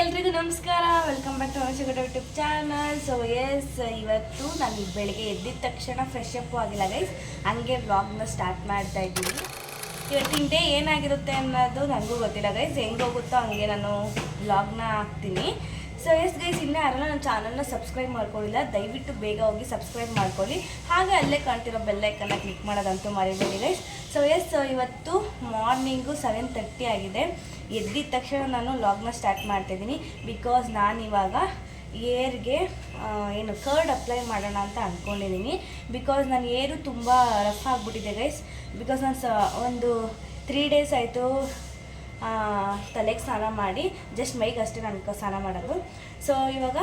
ಎಲ್ರಿಗೂ ನಮಸ್ಕಾರ. Welcome back to ಅವಶ್ಯಕತೆ ಯೂಟ್ಯೂಬ್ ಚಾನಲ್. ಸೊ ಎಸ್, ಇವತ್ತು ನಾನು ಬೆಳಗ್ಗೆ ಎದ್ದಿದ ತಕ್ಷಣ ಫ್ರೆಶ್ ಅಪ್ ಆಗಿಲ್ಲ ಗೈಸ್, ಹಂಗೆ ವ್ಲಾಗ್ನ ಸ್ಟಾರ್ಟ್ ಮಾಡ್ತಾ ಇದ್ದೀನಿ. ಇವತ್ತಿನ ಡೇ ಏನಾಗಿರುತ್ತೆ ಅನ್ನೋದು ನನಗೂ ಗೊತ್ತಿಲ್ಲ ಗೈಸ್, ಹೆಂಗೆ ಹೋಗುತ್ತೋ ಹಂಗೆ ನಾನು ವ್ಲಾಗ್ನ ಹಾಕ್ತೀನಿ. ಸೊ ಎಸ್ ಗೈಸ್, ಇನ್ನೂ ಯಾರನ್ನ ನನ್ನ ಚಾನಲ್ನ ಸಬ್ಸ್ಕ್ರೈಬ್ ಮಾಡ್ಕೊಳ್ಳಿಲ್ಲ, ದಯವಿಟ್ಟು ಬೇಗ ಹೋಗಿ ಸಬ್ಸ್ಕ್ರೈಬ್ ಮಾಡ್ಕೊಳ್ಳಿ. ಹಾಗೆ ಅಲ್ಲೇ ಕಾಣ್ತಿರೋ ಬೆಲ್ಲೈಕನ್ನ ಕ್ಲಿಕ್ ಮಾಡೋದಂತೂ ಮರಿಬೇಡಿ ಗೈಸ್. ಸೊ ಎಸ್, ಇವತ್ತು ಮಾರ್ನಿಂಗು 7:30 ಆಗಿದೆ. ಎದ್ದಿದ ತಕ್ಷಣ ನಾನು ವ್ಲಾಗ್ನ ಸ್ಟಾರ್ಟ್ ಮಾಡ್ತಾಯಿದ್ದೀನಿ. ಬಿಕಾಸ್ ನಾನಿವಾಗ ಏರ್ಗೆ ಏನು ಕರ್ಡ್ ಅಪ್ಲೈ ಮಾಡೋಣ ಅಂತ ಅಂದ್ಕೊಂಡಿದ್ದೀನಿ. ಬಿಕಾಸ್ ನನ್ನ ಏರು ತುಂಬ ರಫ್ ಆಗಿಬಿಟ್ಟಿದೆ ಗೈಸ್. ಬಿಕಾಸ್ ನಾನು ಒಂದು 3 ಡೇಸ್ ಆಯಿತು ತಲೆಗೆ ಸ್ನಾನ ಮಾಡಿ, ಜಸ್ಟ್ ಮೈಗೆ ಅಷ್ಟೇ ನಾನು ಸ್ನಾನ ಮಾಡೋದು. ಸೊ ಇವಾಗ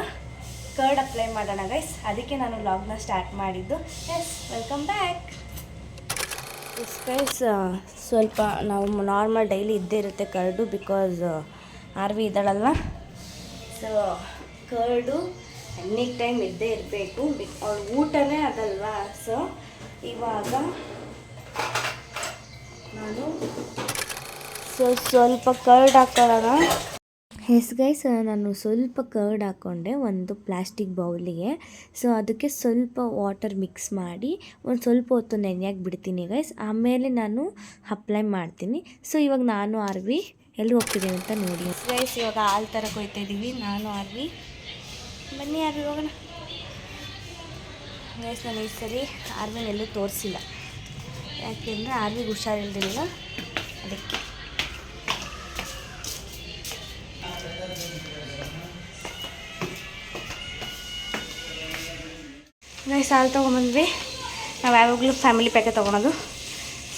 ಕರ್ಡ್ ಅಪ್ಲೈ ಮಾಡೋಣ ಗೈಸ್, ಅದಕ್ಕೆ ನಾನು ವ್ಲಾಗ್ನ ಸ್ಟಾರ್ಟ್ ಮಾಡಿದ್ದು. S, welcome back. ಗೈಸ್, ಸ್ವಲ್ಪ ನಾವು ನಾರ್ಮಲ್ ಡೈಲಿ ಇದ್ದೇ ಇರುತ್ತೆ ಕರ್ಡು, ಬಿಕಾಸ್ ಆರ್ವಿ ಇದ್ದಾಳಲ್ವ. ಸೊ ಕರ್ಡು ಎನಿ ಟೈಮ್ ಇದ್ದೇ ಇರಬೇಕು, ಅವಳು ಊಟನೇ ಅದಲ್ವಾ. ಸೊ ಇವಾಗ ನಾನು ಸ್ವಲ್ಪ ಕರ್ಡ್ ಹಾಕೊಳ್ಳೋಣ. ಎಸ್ ಗೈಸ್, ನಾನು ಸ್ವಲ್ಪ ಕರ್ಡ್ ಹಾಕ್ಕೊಂಡೆ ಒಂದು ಪ್ಲಾಸ್ಟಿಕ್ ಬೌಲಿಗೆ. ಸೊ ಅದಕ್ಕೆ ಸ್ವಲ್ಪ ವಾಟರ್ ಮಿಕ್ಸ್ ಮಾಡಿ ಒಂದು ಸ್ವಲ್ಪ ಹೊತ್ತು ನೆನೆಯಾಗಿ ಬಿಡ್ತೀನಿ ಗೈಸ್, ಆಮೇಲೆ ನಾನು ಅಪ್ಲೈ ಮಾಡ್ತೀನಿ. ಸೊ ಇವಾಗ ನಾನು ಆರ್ವಿ ಎಲ್ಲಿ ಹೋಗ್ತಿದ್ದೀನಿ ಅಂತ ನೋಡಿ ಗೈಸ್. ಇವಾಗ ಹಾಲು ಥರ ಕೊಯ್ತಾ ಇದ್ದೀವಿ ನಾನು ಆರ್ವಿ. ಬನ್ನಿ ಆರ್ವಿ ಹೋಗೋಣ ಗೈಸ್. ನಾನು ಈ ಸರಿ ಆರ್ವಿನೆಲ್ಲೂ ತೋರಿಸಿಲ್ಲ, ಯಾಕೆಂದರೆ ಆರ್ವಿಗೆ ಹುಷಾರಿಲ್ದಿಲ್ಲ, ಅದಕ್ಕೆ. ಗೈಸ್, ಹಾಲು ತೊಗೊಂಬಂದ್ವಿ. ನಾವು ಯಾವಾಗಲೂ ಫ್ಯಾಮಿಲಿ ಪ್ಯಾಕೆ ತೊಗೊಳೋದು.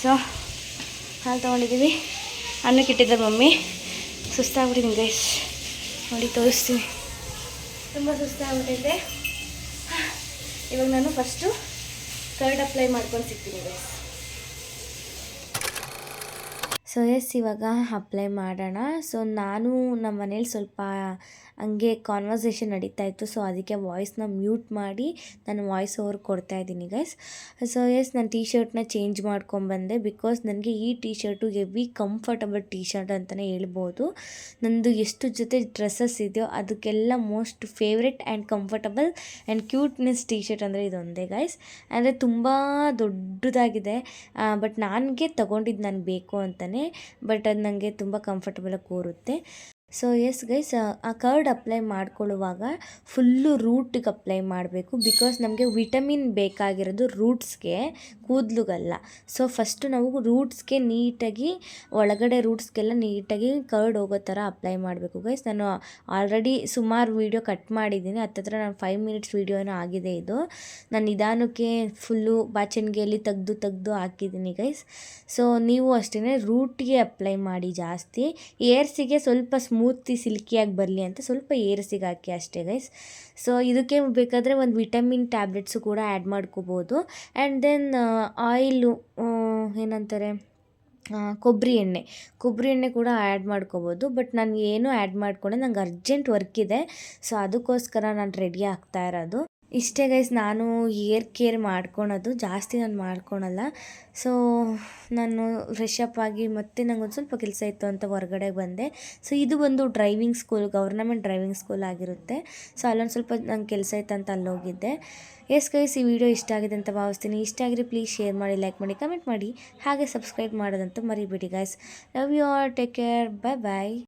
ಸೊ ಹಾಲು ತೊಗೊಂಡಿದ್ದೀವಿ. ಅನ್ನಕ್ಕೆ ಇಟ್ಟಿದ್ದಾರೆ ಮಮ್ಮಿ. ಸುಸ್ತಾಗ್ಬಿಟ್ಟಿದ್ದೀನಿ ಗೈಸ್, ನೋಡಿ ತೋರಿಸ್ತೀನಿ. ತುಂಬ ಸುಸ್ತಾಗ್ಬಿಟ್ಟಿದ್ದೆ. ಇವಾಗ ನಾನು ಫಸ್ಟು ಕರ್ಡ್ ಅಪ್ಲೈ ಮಾಡ್ಕೊಂಡು ಸಿಗ್ತೀನಿ ಗೈಸ್. ಸೊ ಎಸ್, ಇವಾಗ ಅಪ್ಲೈ ಮಾಡೋಣ. ಸೊ ನಾನು ನಮ್ಮ ಮನೇಲಿ ಸ್ವಲ್ಪ ಹಂಗೆ ಕಾನ್ವರ್ಸೇಷನ್ ನಡೀತಾ ಇತ್ತು. ಸೊ ಅದಕ್ಕೆ ವಾಯ್ಸ್ನ ಮ್ಯೂಟ್ ಮಾಡಿ ನಾನು ವಾಯ್ಸ್ ಓವರ್ ಕೊಡ್ತಾಯಿದ್ದೀನಿ ಗೈಸ್. ಸೊ ಎಸ್, ನಾನು ಟೀ ಶರ್ಟ್ನ ಚೇಂಜ್ ಮಾಡ್ಕೊಂಬಂದೆ. ಬಿಕಾಸ್ ನನಗೆ ಈ T shirt heavy comfortable T shirt ಅಂತಲೇ ಹೇಳ್ಬೋದು. ನಂದು ಎಷ್ಟು ಜೊತೆ ಡ್ರೆಸ್ಸಸ್ ಇದೆಯೋ ಅದಕ್ಕೆಲ್ಲ most favourite and comfortable and ಕ್ಯೂಟ್ನೆಸ್ ಟೀ ಶರ್ಟ್ ಅಂದರೆ ಇದೊಂದೇ ಗೈಸ್. ಅಂದರೆ ತುಂಬ ದೊಡ್ಡದಾಗಿದೆ, ಬಟ್ ನನಗೆ ತೊಗೊಂಡಿದ್ದು ನಾನು ಬೇಕು ಅಂತಲೇ. ಬಟ್ ಅದು ನನಗೆ ತುಂಬ ಕಂಫರ್ಟಬಲಾಗಿ ಕೂರುತ್ತೆ. ಸೊ ಎಸ್ ಗೈಸ್, ಆ ಕರ್ಡ್ ಅಪ್ಲೈ ಮಾಡ್ಕೊಳ್ಳುವಾಗ ಫುಲ್ಲು ರೂಟಿಗೆ ಅಪ್ಲೈ ಮಾಡಬೇಕು. ಬಿಕಾಸ್ ನಮಗೆ ವಿಟಮಿನ್ ಬೇಕಾಗಿರೋದು ರೂಟ್ಸ್ಗೆ, ಕೂದಲುಗಲ್ಲ. ಸೊ ಫಸ್ಟು ನಾವು ರೂಟ್ಸ್ಗೆ ನೀಟಾಗಿ, ಒಳಗಡೆ ರೂಟ್ಸ್ಗೆಲ್ಲ ನೀಟಾಗಿ ಕರ್ಡ್ ಹೋಗೋ ಥರ ಅಪ್ಲೈ ಮಾಡಬೇಕು ಗೈಸ್. ನಾನು ಆಲ್ರೆಡಿ ಸುಮಾರು ವೀಡಿಯೋ ಕಟ್ ಮಾಡಿದ್ದೀನಿ. ಹತ್ತತ್ರ ನಾನು 5 ಮಿನಿಟ್ಸ್ ವೀಡಿಯೋನೂ ಆಗಿದೆ ಇದು. ನಾನು ನಿಧಾನಕ್ಕೆ ಫುಲ್ಲು ಬಾಚಣಿಗೆಯಲ್ಲಿ ತೆಗ್ದು ಹಾಕಿದ್ದೀನಿ ಗೈಸ್. ಸೊ ನೀವು ಅಷ್ಟೇ ರೂಟಿಗೆ ಅಪ್ಲೈ ಮಾಡಿ ಜಾಸ್ತಿ. ಏರ್ಸಿಗೆ ಸ್ವಲ್ಪ ಸ್ಮೂತಿ ಸಿಲ್ಕಿಯಾಗಿ ಬರಲಿ ಅಂತ ಸ್ವಲ್ಪ ಏರ್ಸಿಗೆ ಹಾಕಿ ಅಷ್ಟೇ ಗೈಸ್. ಸೊ ಇದಕ್ಕೆ ಬೇಕಾದರೆ ಒಂದು ವಿಟಮಿನ್ ಟ್ಯಾಬ್ಲೆಟ್ಸು ಕೂಡ ಆ್ಯಡ್ ಮಾಡ್ಕೋಬೋದು. ಆ್ಯಂಡ್ ದೆನ್ ಆಯಿಲು, ಏನಂತಾರೆ, ಕೊಬ್ಬರಿ ಎಣ್ಣೆ ಕೂಡ ಆ್ಯಡ್ ಮಾಡ್ಕೋಬೋದು. ಬಟ್ ನಾನು ಏನೂ ಆ್ಯಡ್ ಮಾಡ್ಕೊಂಡೆ, ನಂಗೆ ಅರ್ಜೆಂಟ್ ವರ್ಕ್ ಇದೆ. ಸೊ ಅದಕ್ಕೋಸ್ಕರ ನಾನು ರೆಡಿ ಆಗ್ತಾ ಇರೋದು. ಇಷ್ಟೇ ಗೈಸ್, ನಾನು ಹೇರ್ ಕೇರ್ ಮಾಡ್ಕೊಳೋದು ಜಾಸ್ತಿ ನಾನು ಮಾಡ್ಕೊಳಲ್ಲ. ಸೊ ನಾನು ಫ್ರೆಶ್ ಅಪ್ ಆಗಿ ಮತ್ತೆ ನಂಗೊಂದು ಸ್ವಲ್ಪ ಕೆಲಸ ಇತ್ತು ಅಂತ ಹೊರಗಡೆ ಬಂದೆ. ಸೊ ಇದು ಒಂದು driving school, government driving school ಆಗಿರುತ್ತೆ. ಸೊ ಅಲ್ಲೊಂದು ಸ್ವಲ್ಪ ನಂಗೆ ಕೆಲಸ ಇತ್ತು ಅಂತ ಅಲ್ಲೋಗಿದ್ದೆ. ಎಸ್ ಗೈಸ್, ಈ ವಿಡಿಯೋ ಇಷ್ಟ ಆಗಿದೆ ಅಂತ ಭಾವಿಸ್ತೀನಿ. ಇಷ್ಟ ಆಗಿರಿ ಪ್ಲೀಸ್ ಶೇರ್ ಮಾಡಿ, ಲೈಕ್ ಮಾಡಿ, ಕಮೆಂಟ್ ಮಾಡಿ, ಹಾಗೆ ಸಬ್ಸ್ಕ್ರೈಬ್ ಮಾಡೋದಂತೂ ಮರಿಬೇಡಿ guys. Love you all, take care, bye bye.